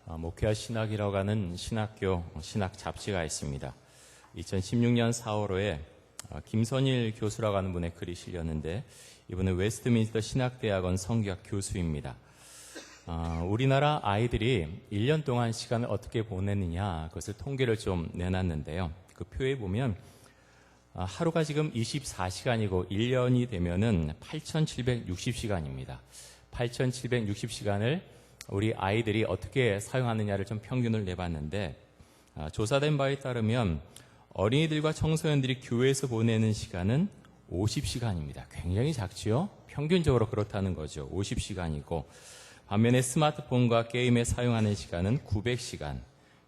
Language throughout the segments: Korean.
목회와 신학이라고 하는 신학교 신학 잡지가 있습니다. 2016년 4월호에 김선일 교수라고 하는 분의 글이 실렸는데, 이분은 웨스트민스터 신학대학원 성교학 교수입니다. 우리나라 아이들이 1년 동안 시간을 어떻게 보내느냐, 그것을 통계를 좀 내놨는데요. 그 표에 보면 하루가 지금 24시간이고 1년이 되면은 8,760시간입니다. 8,760시간을 우리 아이들이 어떻게 사용하느냐를 좀 평균을 내봤는데, 조사된 바에 따르면 어린이들과 청소년들이 교회에서 보내는 시간은 50시간입니다. 굉장히 작지요? 평균적으로 그렇다는 거죠. 50시간이고, 반면에 스마트폰과 게임에 사용하는 시간은 900시간,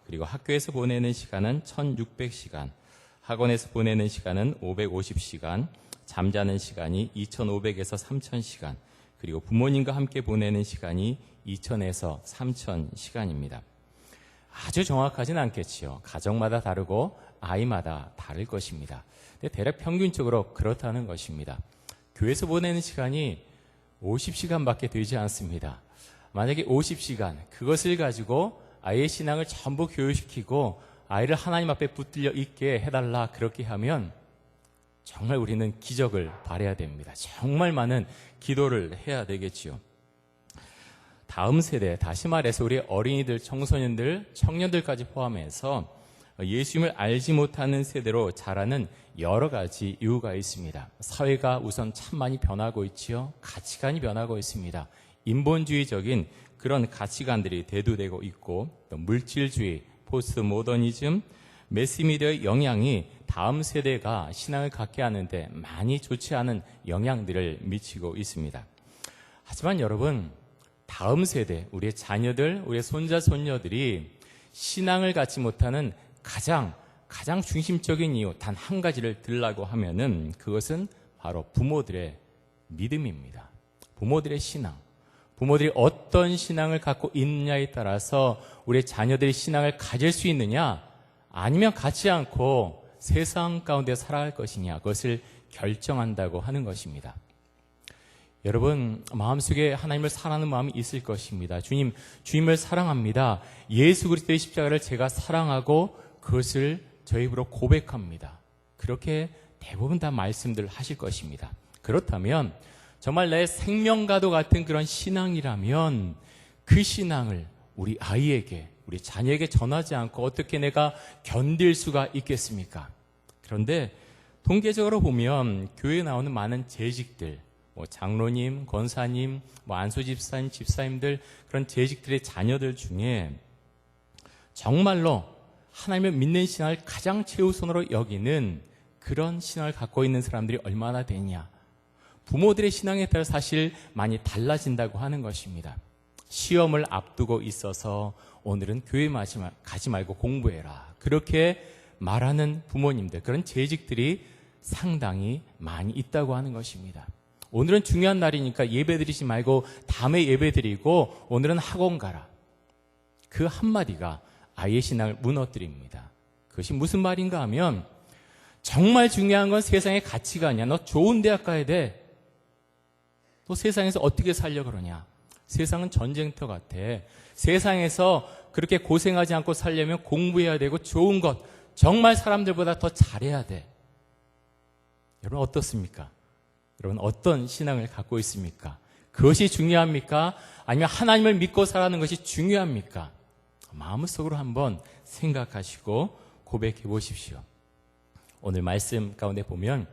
그리고 학교에서 보내는 시간은 1600시간, 학원에서 보내는 시간은 550시간, 잠자는 시간이 2500에서 3000시간, 그리고 부모님과 함께 보내는 시간이 2000에서 3000시간입니다. 아주 정확하진 않겠지요. 가정마다 다르고 아이마다 다를 것입니다. 근데 대략 평균적으로 그렇다는 것입니다. 교회에서 보내는 시간이 50시간밖에 되지 않습니다. 만약에 50시간, 그것을 가지고 아이의 신앙을 전부 교육시키고 아이를 하나님 앞에 붙들려 있게 해달라, 그렇게 하면 정말 우리는 기적을 바라야 됩니다. 정말 많은 기도를 해야 되겠지요. 다음 세대, 다시 말해서 우리 어린이들, 청소년들, 청년들까지 포함해서 예수님을 알지 못하는 세대로 자라는 여러 가지 이유가 있습니다. 사회가 우선 참 많이 변하고 있지요. 가치관이 변하고 있습니다. 인본주의적인 그런 가치관들이 대두되고 있고, 또 물질주의, 포스트 모더니즘, 매스미디어의 영향이 다음 세대가 신앙을 갖게 하는데 많이 좋지 않은 영향들을 미치고 있습니다. 하지만 여러분, 다음 세대, 우리의 자녀들, 우리의 손자, 손녀들이 신앙을 갖지 못하는 가장 중심적인 이유 단 한 가지를 들라고 하면은, 그것은 바로 부모들의 믿음입니다. 부모들의 신앙. 부모들이 어떤 신앙을 갖고 있느냐에 따라서 우리의 자녀들이 신앙을 가질 수 있느냐, 아니면 갖지 않고 세상 가운데 살아갈 것이냐, 그것을 결정한다고 하는 것입니다. 여러분, 마음속에 하나님을 사랑하는 마음이 있을 것입니다. 주님을 사랑합니다. 예수 그리스도의 십자가를 제가 사랑하고 그것을 저 입으로 고백합니다. 그렇게 대부분 다 말씀들 하실 것입니다. 그렇다면 정말 내 생명과도 같은 그런 신앙이라면 그 신앙을 우리 아이에게, 우리 자녀에게 전하지 않고 어떻게 내가 견딜 수가 있겠습니까? 그런데 통계적으로 보면 교회에 나오는 많은 재직들, 장로님, 권사님, 안수 집사님, 집사님들, 그런 재직들의 자녀들 중에 정말로 하나님을 믿는 신앙을 가장 최우선으로 여기는 그런 신앙을 갖고 있는 사람들이 얼마나 되냐. 부모들의 신앙에 따라 사실 많이 달라진다고 하는 것입니다. 시험을 앞두고 있어서 오늘은 교회 가지 말고 공부해라, 그렇게 말하는 부모님들, 그런 재직들이 상당히 많이 있다고 하는 것입니다. 오늘은 중요한 날이니까 예배 드리지 말고 다음에 예배 드리고 오늘은 학원 가라. 그 한마디가 아이의 신앙을 무너뜨립니다. 그것이 무슨 말인가 하면, 정말 중요한 건 세상의 가치가 아니야. 너 좋은 대학 가야 돼. 또 세상에서 어떻게 살려고 그러냐. 세상은 전쟁터 같아. 세상에서 그렇게 고생하지 않고 살려면 공부해야 되고 좋은 것, 정말 사람들보다 더 잘해야 돼. 여러분 어떻습니까? 여러분 어떤 신앙을 갖고 있습니까? 그것이 중요합니까? 아니면 하나님을 믿고 살아가는 것이 중요합니까? 마음속으로 한번 생각하시고 고백해 보십시오. 오늘 말씀 가운데 보면,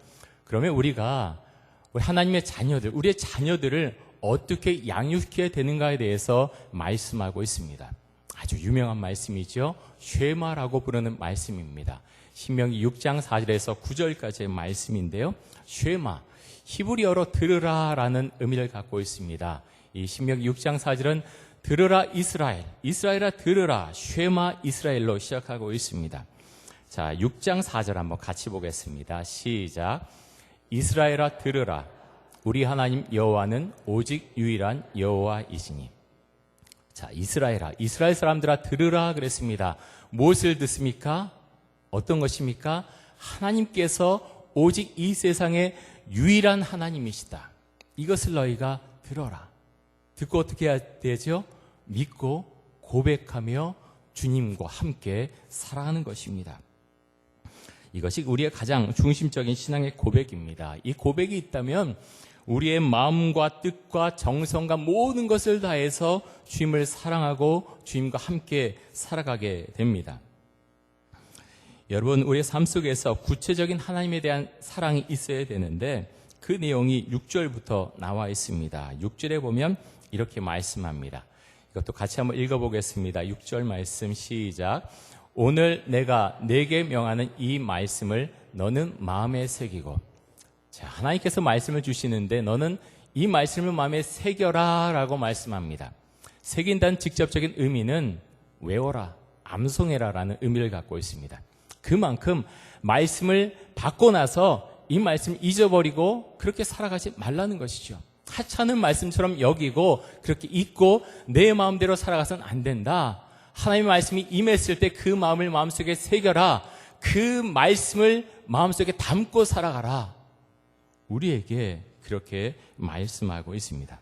그러면 우리가 우리 하나님의 자녀들, 우리의 자녀들을 어떻게 양육해야 되는가에 대해서 말씀하고 있습니다. 아주 유명한 말씀이죠. 쉐마라고 부르는 말씀입니다. 신명기 6장 4절에서 9절까지의 말씀인데요. 쉐마, 히브리어로 들으라라는 의미를 갖고 있습니다. 이 신명기 6장 4절은 들으라 이스라엘, 이스라엘아 들으라, 쉐마 이스라엘로 시작하고 있습니다. 자, 6장 4절 한번 같이 보겠습니다. 시작. 이스라엘아 들으라, 우리 하나님 여호와는 오직 유일한 여호와이시니. 자, 이스라엘아, 이스라엘 사람들아 들으라 그랬습니다. 무엇을 듣습니까? 어떤 것입니까? 하나님께서 오직 이 세상의 유일한 하나님이시다. 이것을 너희가 들어라. 듣고 어떻게 해야 되죠? 믿고 고백하며 주님과 함께 살아가는 것입니다. 이것이 우리의 가장 중심적인 신앙의 고백입니다. 이 고백이 있다면 우리의 마음과 뜻과 정성과 모든 것을 다해서 주님을 사랑하고 주님과 함께 살아가게 됩니다. 여러분, 우리의 삶 속에서 구체적인 하나님에 대한 사랑이 있어야 되는데 그 내용이 6절부터 나와 있습니다. 6절에 보면 이렇게 말씀합니다. 이것도 같이 한번 읽어보겠습니다. 6절 말씀 시작. 오늘 내가 네게 명하는 이 말씀을 너는 마음에 새기고. 자, 하나님께서 말씀을 주시는데 너는 이 말씀을 마음에 새겨라 라고 말씀합니다. 새긴다는 직접적인 의미는 외워라, 암송해라 라는 의미를 갖고 있습니다. 그만큼 말씀을 받고 나서 이 말씀을 잊어버리고 그렇게 살아가지 말라는 것이죠. 하찮은 말씀처럼 여기고 그렇게 잊고 내 마음대로 살아가서는 안 된다. 하나님의 말씀이 임했을 때 그 마음을 마음속에 새겨라. 그 말씀을 마음속에 담고 살아가라. 우리에게 그렇게 말씀하고 있습니다.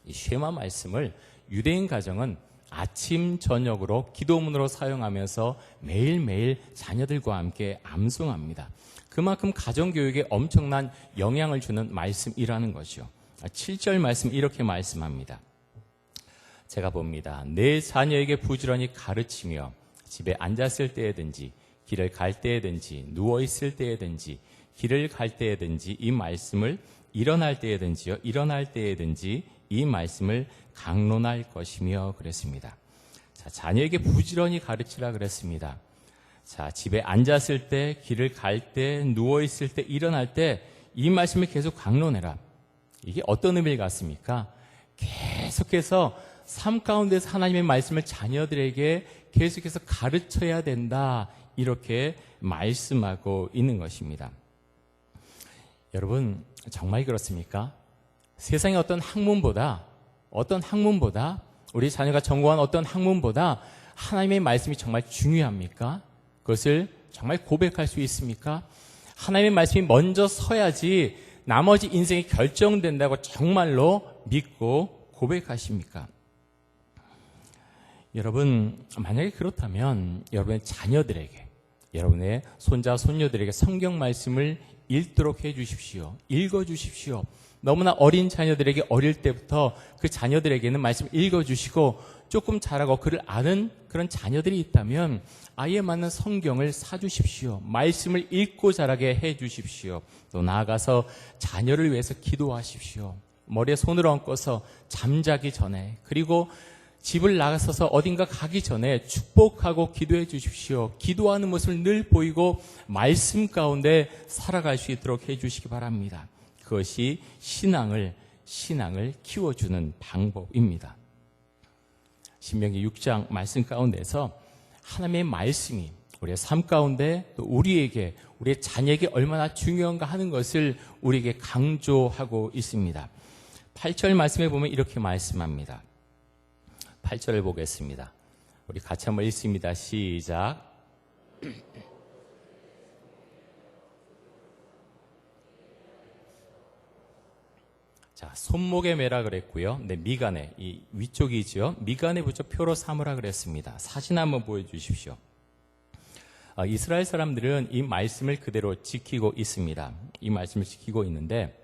이 쉐마 말씀을 유대인 가정은 아침 저녁으로 기도문으로 사용하면서 매일매일 자녀들과 함께 암송합니다. 그만큼 가정교육에 엄청난 영향을 주는 말씀이라는 거죠. 7절 말씀 이렇게 말씀합니다. 제가 봅니다. 내 자녀에게 부지런히 가르치며 집에 앉았을 때에든지 길을 갈 때에든지 누워있을 때에든지 길을 갈 때에든지 이 말씀을 일어날 때에든지 이 말씀을 강론할 것이며 그랬습니다. 자, 자녀에게 부지런히 가르치라 그랬습니다. 자, 집에 앉았을 때, 길을 갈 때, 누워있을 때, 일어날 때 이 말씀을 계속 강론해라. 이게 어떤 의미를 갖습니까? 계속해서 삶 가운데서 하나님의 말씀을 자녀들에게 계속해서 가르쳐야 된다. 이렇게 말씀하고 있는 것입니다. 여러분, 정말 그렇습니까? 세상의 어떤 학문보다 우리 자녀가 전공한 어떤 학문보다 하나님의 말씀이 정말 중요합니까? 그것을 정말 고백할 수 있습니까? 하나님의 말씀이 먼저 서야지 나머지 인생이 결정된다고 정말로 믿고 고백하십니까? 여러분, 만약에 그렇다면 여러분의 자녀들에게, 여러분의 손자, 손녀들에게 성경 말씀을 읽도록 해주십시오. 읽어주십시오. 너무나 어린 자녀들에게 어릴 때부터 그 자녀들에게는 말씀을 읽어주시고 조금 자라고 그를 아는 그런 자녀들이 있다면 아이에 맞는 성경을 사주십시오. 말씀을 읽고 자라게 해주십시오. 또 나아가서 자녀를 위해서 기도하십시오. 머리에 손을 얹고서 잠자기 전에, 그리고 집을 나가서서 어딘가 가기 전에 축복하고 기도해 주십시오. 기도하는 모습을 늘 보이고 말씀 가운데 살아갈 수 있도록 해 주시기 바랍니다. 그것이 신앙을 키워주는 방법입니다. 신명기 6장 말씀 가운데서 하나님의 말씀이 우리의 삶 가운데 또 우리에게, 우리의 자녀에게 얼마나 중요한가 하는 것을 우리에게 강조하고 있습니다. 8절 말씀에 보면 이렇게 말씀합니다. 8절을 보겠습니다. 우리 같이 한번 읽습니다. 시작. 자, 손목에 매라 그랬고요. 네, 미간에, 이 위쪽이죠. 미간에 붙여 표로 삼으라 그랬습니다. 사진 한번 보여주십시오. 이스라엘 사람들은 이 말씀을 그대로 지키고 있습니다. 이 말씀을 지키고 있는데,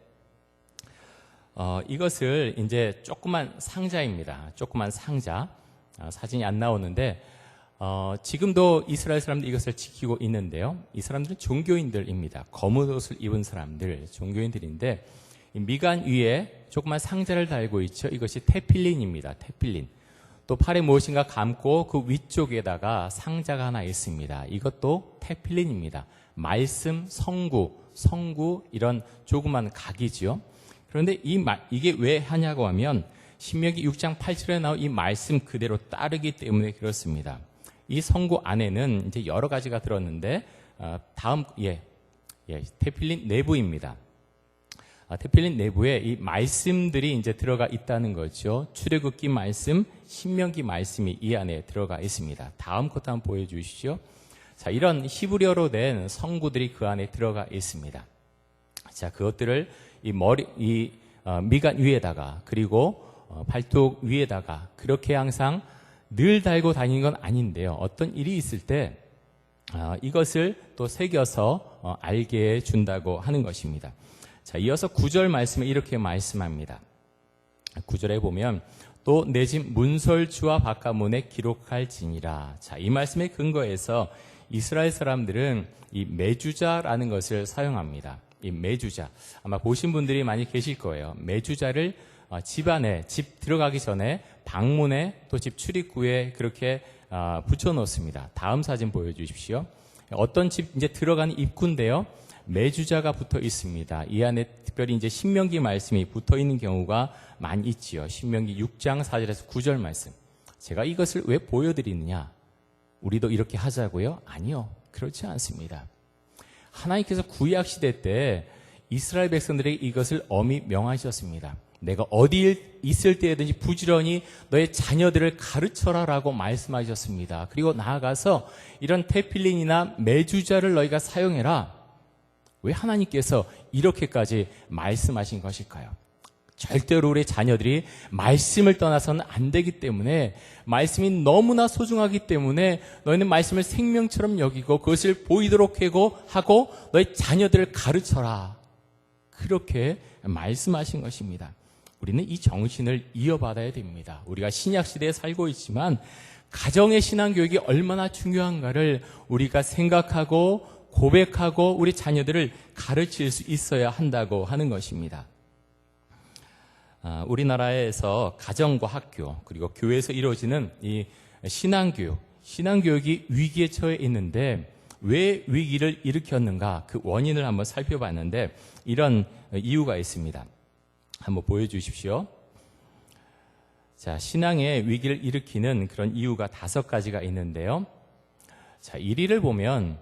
이것을 이제 조그만 상자입니다. 조그만 상자. 사진이 안 나오는데, 지금도 이스라엘 사람들이 이것을 지키고 있는데요. 이 사람들은 종교인들입니다. 검은 옷을 입은 사람들, 종교인들인데, 미간 위에 조그만 상자를 달고 있죠. 이것이 테필린입니다. 테필린. 또 팔에 무엇인가 감고 그 위쪽에다가 상자가 하나 있습니다. 이것도 테필린입니다. 말씀, 성구 이런 조그만 각이죠. 그런데 이게 왜 하냐고 하면 신명기 6장 8절에 나온 이 말씀 그대로 따르기 때문에 그렇습니다. 이 성구 안에는 이제 여러 가지가 들었는데 테필린 내부입니다. 테필린 내부에 이 말씀들이 이제 들어가 있다는 거죠. 출애굽기 말씀, 신명기 말씀이 이 안에 들어가 있습니다. 다음 것도 한번 보여주시죠. 자, 이런 히브리어로 된 성구들이 그 안에 들어가 있습니다. 자, 그것들을 미간 위에다가, 그리고 발톱 위에다가 그렇게 항상 늘 달고 다니는 건 아닌데요. 어떤 일이 있을 때 이것을 또 새겨서 알게 준다고 하는 것입니다. 자, 이어서 9절 말씀에 이렇게 말씀합니다. 9절에 보면 또 내 집 문설주와 바깥문에 기록할지니라. 자, 이 말씀의 근거에서 이스라엘 사람들은 이 매주자라는 것을 사용합니다. 이 매주자, 아마 보신 분들이 많이 계실 거예요. 매주자를 집 안에, 집 들어가기 전에 방문에 또 집 출입구에 그렇게 붙여 놓습니다. 다음 사진 보여주십시오. 어떤 집 이제 들어가는 입구인데요. 매주자가 붙어 있습니다. 이 안에 특별히 이제 신명기 말씀이 붙어 있는 경우가 많이 있지요. 신명기 6장 4절에서 9절 말씀. 제가 이것을 왜 보여드리느냐? 우리도 이렇게 하자고요? 아니요. 그렇지 않습니다. 하나님께서 구약 시대 때 이스라엘 백성들에게 이것을 엄히 명하셨습니다. 내가 어디에 있을 때든지 부지런히 너의 자녀들을 가르쳐라라고 말씀하셨습니다. 그리고 나아가서 이런 테필린이나 매주자를 너희가 사용해라. 왜 하나님께서 이렇게까지 말씀하신 것일까요? 절대로 우리 자녀들이 말씀을 떠나서는 안 되기 때문에, 말씀이 너무나 소중하기 때문에 너희는 말씀을 생명처럼 여기고 그것을 보이도록 하고 너희 자녀들을 가르쳐라. 그렇게 말씀하신 것입니다. 우리는 이 정신을 이어받아야 됩니다. 우리가 신약시대에 살고 있지만 가정의 신앙교육이 얼마나 중요한가를 우리가 생각하고 고백하고 우리 자녀들을 가르칠 수 있어야 한다고 하는 것입니다. 우리나라에서 가정과 학교 그리고 교회에서 이루어지는 이 신앙교육이 위기에 처해 있는데 왜 위기를 일으켰는가, 그 원인을 한번 살펴봤는데 이런 이유가 있습니다. 한번 보여주십시오. 자, 신앙의 위기를 일으키는 그런 이유가 5가지가 있는데요. 자, 1위를 보면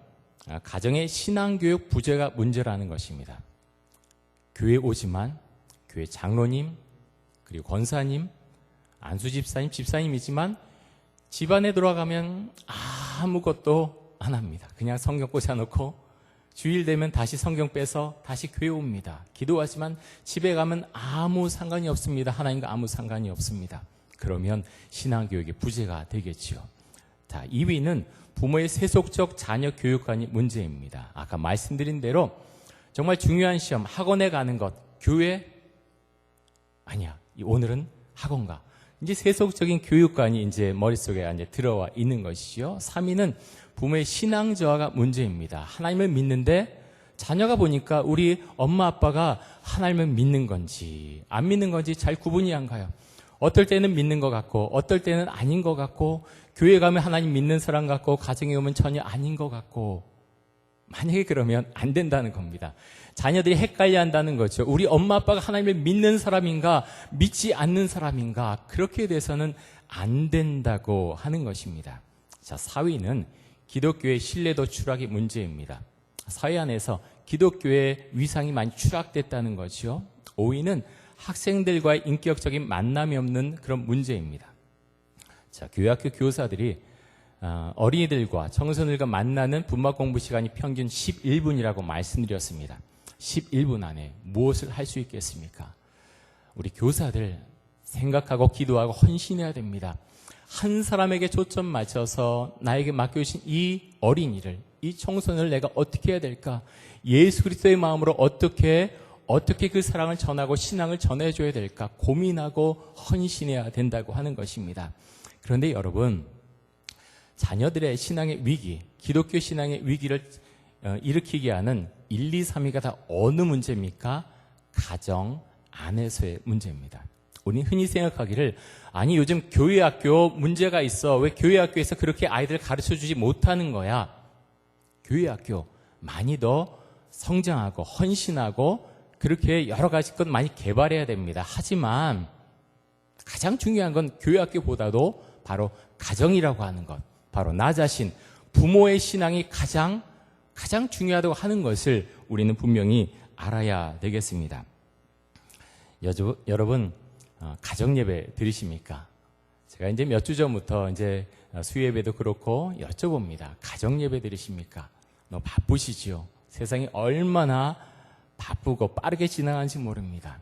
가정의 신앙교육 부재가 문제라는 것입니다. 교회 오지만 교회 장로님 그리고 권사님, 안수집사님, 집사님이지만 집안에 돌아가면 아무것도 안 합니다. 그냥 성경 꽂아놓고 주일 되면 다시 성경 빼서 다시 교회 옵니다. 기도하지만 집에 가면 아무 상관이 없습니다. 하나님과 아무 상관이 없습니다. 그러면 신앙교육의 부재가 되겠지요. 자, 2위는 부모의 세속적 자녀 교육관이 문제입니다. 아까 말씀드린 대로 정말 중요한 시험, 학원에 가는 것, 교회? 아니야. 오늘은 학원가. 이제 세속적인 교육관이 이제 머릿속에 이제 들어와 있는 것이죠. 3위는 부모의 신앙 저하가 문제입니다. 하나님을 믿는데 자녀가 보니까 우리 엄마 아빠가 하나님을 믿는 건지 안 믿는 건지 잘 구분이 안 가요. 어떨 때는 믿는 것 같고 어떨 때는 아닌 것 같고, 교회 가면 하나님 믿는 사람 같고 가정에 오면 전혀 아닌 것 같고, 만약에 그러면 안 된다는 겁니다. 자녀들이 헷갈려 한다는 거죠. 우리 엄마 아빠가 하나님을 믿는 사람인가 믿지 않는 사람인가, 그렇게 돼서는 안 된다고 하는 것입니다. 자, 4위는 기독교의 신뢰도 추락이 문제입니다. 사회 안에서 기독교의 위상이 많이 추락됐다는 거죠. 5위는 학생들과의 인격적인 만남이 없는 그런 문제입니다. 자, 교회학교 교사들이 어린이들과 청소년들과 만나는 분막 공부 시간이 평균 11분이라고 말씀드렸습니다. 11분 안에 무엇을 할 수 있겠습니까? 우리 교사들 생각하고 기도하고 헌신해야 됩니다. 한 사람에게 초점 맞춰서 나에게 맡겨주신 이 어린이를, 이 청소년을 내가 어떻게 해야 될까? 예수 그리스도의 마음으로 어떻게 그 사랑을 전하고 신앙을 전해줘야 될까? 고민하고 헌신해야 된다고 하는 것입니다. 그런데 여러분, 자녀들의 신앙의 위기, 기독교 신앙의 위기를 일으키게 하는 1, 2, 3위가 다 어느 문제입니까? 가정 안에서의 문제입니다. 우리는 흔히 생각하기를, 아니 요즘 교회학교 문제가 있어, 왜 교회학교에서 그렇게 아이들 가르쳐주지 못하는 거야? 교회학교 많이 더 성장하고 헌신하고 그렇게 여러 가지 것 많이 개발해야 됩니다. 하지만 가장 중요한 건 교회학교보다도 바로 가정이라고 하는 것, 바로 나 자신, 부모의 신앙이 가장 중요하다고 하는 것을 우리는 분명히 알아야 되겠습니다. 여러분, 가정 예배 드리십니까? 제가 이제 몇 주 전부터 이제 수예배도 그렇고 여쭤봅니다. 가정 예배 드리십니까? 너무 바쁘시지요? 세상이 얼마나 바쁘고 빠르게 지나가는지 모릅니다.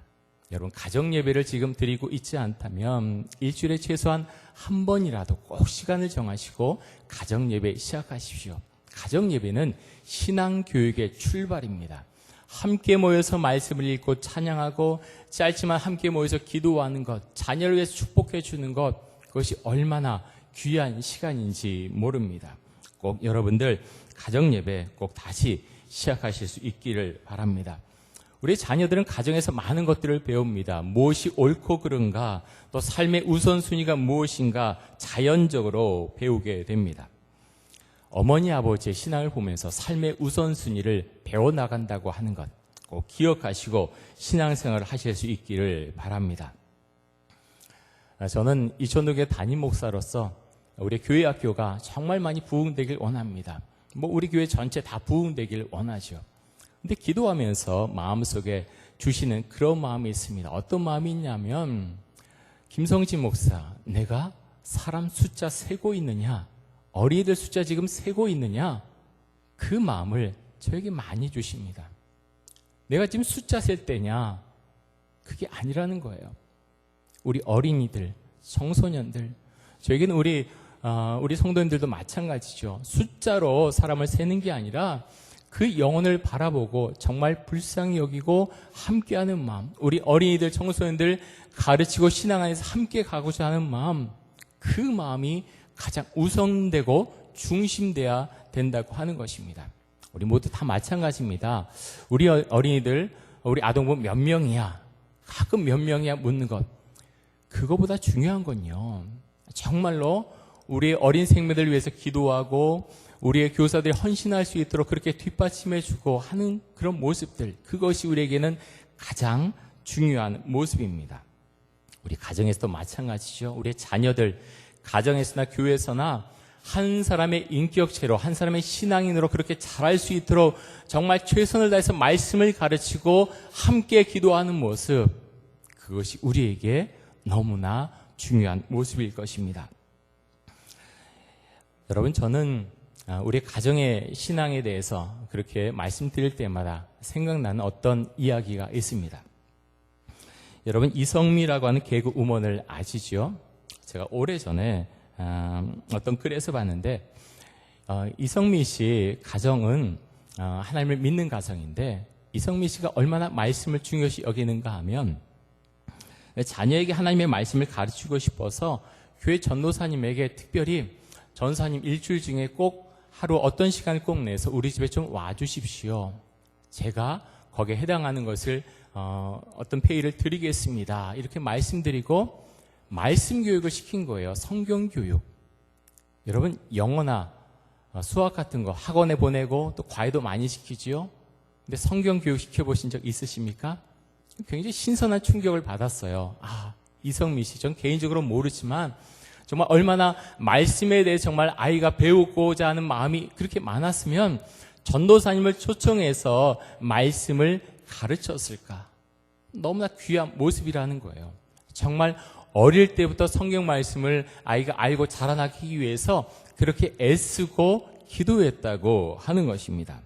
여러분, 가정 예배를 지금 드리고 있지 않다면 일주일에 최소한 한 번이라도 꼭 시간을 정하시고 가정 예배 시작하십시오. 가정 예배는 신앙 교육의 출발입니다. 함께 모여서 말씀을 읽고 찬양하고 짧지만 함께 모여서 기도하는 것, 자녀를 위해서 축복해 주는 것, 그것이 얼마나 귀한 시간인지 모릅니다. 꼭 여러분들 가정 예배 꼭 다시 시작하실 수 있기를 바랍니다. 우리 자녀들은 가정에서 많은 것들을 배웁니다. 무엇이 옳고 그른가, 또 삶의 우선순위가 무엇인가 자연적으로 배우게 됩니다. 어머니 아버지의 신앙을 보면서 삶의 우선순위를 배워나간다고 하는 것 꼭 기억하시고 신앙생활을 하실 수 있기를 바랍니다. 저는 이천동교회 담임 목사로서 우리 교회 학교가 정말 많이 부흥되길 원합니다. 우리 교회 전체 다 부흥되길 원하죠. 근데 기도하면서 마음속에 주시는 그런 마음이 있습니다. 어떤 마음이 있냐면, 김성진 목사, 내가 사람 숫자 세고 있느냐, 어린이들 숫자 지금 세고 있느냐, 그 마음을 저에게 많이 주십니다. 내가 지금 숫자 셀 때냐, 그게 아니라는 거예요. 우리 어린이들, 청소년들, 저에게는 우리 성도님들도 마찬가지죠. 숫자로 사람을 세는 게 아니라 그 영혼을 바라보고 정말 불쌍히 여기고 함께하는 마음, 우리 어린이들, 청소년들 가르치고 신앙 안에서 함께 가고자 하는 마음, 그 마음이 가장 우선되고 중심돼야 된다고 하는 것입니다. 우리 모두 다 마찬가지입니다. 우리 어린이들, 우리 아동부 몇 명이야? 가끔 몇 명이야? 묻는 것. 그거보다 중요한 건요, 정말로 우리 어린 생명들 위해서 기도하고 우리의 교사들이 헌신할 수 있도록 그렇게 뒷받침해주고 하는 그런 모습들, 그것이 우리에게는 가장 중요한 모습입니다. 우리 가정에서도 마찬가지죠. 우리의 자녀들, 가정에서나 교회에서나 한 사람의 인격체로, 한 사람의 신앙인으로 그렇게 자랄 수 있도록 정말 최선을 다해서 말씀을 가르치고 함께 기도하는 모습, 그것이 우리에게 너무나 중요한 모습일 것입니다. 여러분, 저는 우리 가정의 신앙에 대해서 그렇게 말씀드릴 때마다 생각나는 어떤 이야기가 있습니다. 여러분, 이성미라고 하는 개그 우먼을 아시죠? 제가 오래전에 어떤 글에서 봤는데, 이성미 씨 가정은 하나님을 믿는 가정인데, 이성미 씨가 얼마나 말씀을 중요시 여기는가 하면, 자녀에게 하나님의 말씀을 가르치고 싶어서 교회 전도사님에게 특별히 전사님 일주일 중에 꼭 하루 어떤 시간을 꼭 내서 우리 집에 좀 와주십시오. 제가 거기에 해당하는 것을 어떤 페이를 드리겠습니다. 이렇게 말씀드리고 말씀 교육을 시킨 거예요. 성경 교육. 여러분, 영어나 수학 같은 거 학원에 보내고 또 과외도 많이 시키지요. 근데 성경 교육 시켜보신 적 있으십니까? 굉장히 신선한 충격을 받았어요. 이성미 씨, 전 개인적으로 모르지만 정말 얼마나 말씀에 대해 정말 아이가 배우고자 하는 마음이 그렇게 많았으면 전도사님을 초청해서 말씀을 가르쳤을까. 너무나 귀한 모습이라는 거예요. 정말 어릴 때부터 성경 말씀을 아이가 알고 자라나기 위해서 그렇게 애쓰고 기도했다고 하는 것입니다.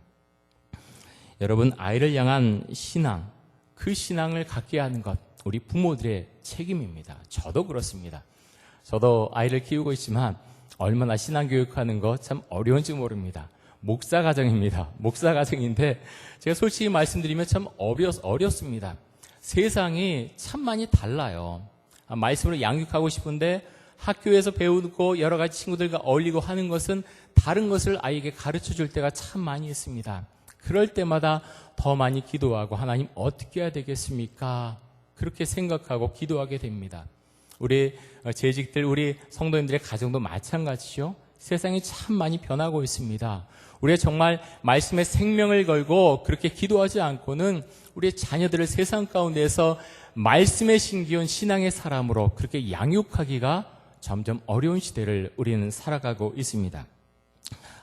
여러분, 아이를 향한 신앙, 그 신앙을 갖게 하는 것, 우리 부모들의 책임입니다. 저도 그렇습니다. 저도 아이를 키우고 있지만 얼마나 신앙 교육하는 거 참 어려운지 모릅니다. 목사 가정입니다. 목사 가정인데 제가 솔직히 말씀드리면 참 어렵습니다. 세상이 참 많이 달라요. 말씀으로 양육하고 싶은데 학교에서 배우고 여러 가지 친구들과 어울리고 하는 것은 다른 것을 아이에게 가르쳐 줄 때가 참 많이 있습니다. 그럴 때마다 더 많이 기도하고 하나님 어떻게 해야 되겠습니까? 그렇게 생각하고 기도하게 됩니다. 우리 재직들, 우리 성도님들의 가정도 마찬가지죠. 세상이 참 많이 변하고 있습니다. 우리가 정말 말씀에 생명을 걸고 그렇게 기도하지 않고는 우리의 자녀들을 세상 가운데서 말씀에 심기운 신앙의 사람으로 그렇게 양육하기가 점점 어려운 시대를 우리는 살아가고 있습니다.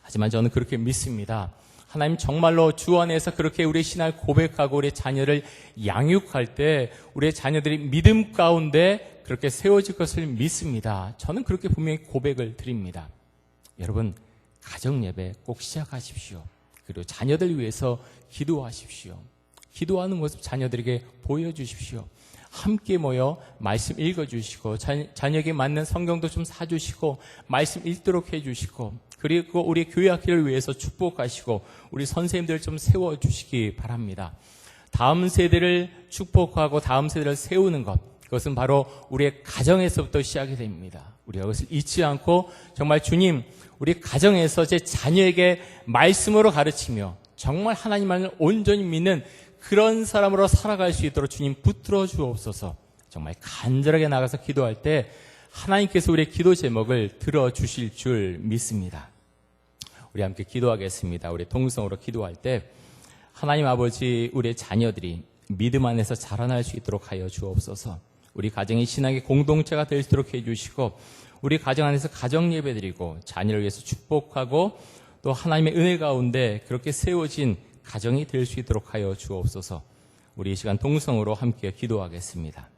하지만 저는 그렇게 믿습니다. 하나님 정말로 주 안에서 그렇게 우리의 신앙을 고백하고 우리의 자녀를 양육할 때 우리의 자녀들이 믿음 가운데 그렇게 세워질 것을 믿습니다. 저는 그렇게 분명히 고백을 드립니다. 여러분, 가정 예배 꼭 시작하십시오. 그리고 자녀들 위해서 기도하십시오. 기도하는 모습 자녀들에게 보여주십시오. 함께 모여 말씀 읽어주시고 자녀에게 맞는 성경도 좀 사주시고 말씀 읽도록 해주시고 그리고 우리 교회 학교를 위해서 축복하시고 우리 선생님들 좀 세워주시기 바랍니다. 다음 세대를 축복하고 다음 세대를 세우는 것, 그것은 바로 우리의 가정에서부터 시작이 됩니다. 우리가 그것을 잊지 않고 정말 주님, 우리 가정에서 제 자녀에게 말씀으로 가르치며 정말 하나님만을 온전히 믿는 그런 사람으로 살아갈 수 있도록 주님 붙들어 주옵소서. 정말 간절하게 나가서 기도할 때 하나님께서 우리의 기도 제목을 들어주실 줄 믿습니다. 우리 함께 기도하겠습니다. 우리 동성으로 기도할 때 하나님 아버지, 우리의 자녀들이 믿음 안에서 자라날 수 있도록 하여 주옵소서. 우리 가정이 신앙의 공동체가 될 수 있도록 해주시고 우리 가정 안에서 가정 예배드리고 자녀를 위해서 축복하고 또 하나님의 은혜 가운데 그렇게 세워진 가정이 될 수 있도록 하여 주옵소서. 우리 이 시간 동성으로 함께 기도하겠습니다.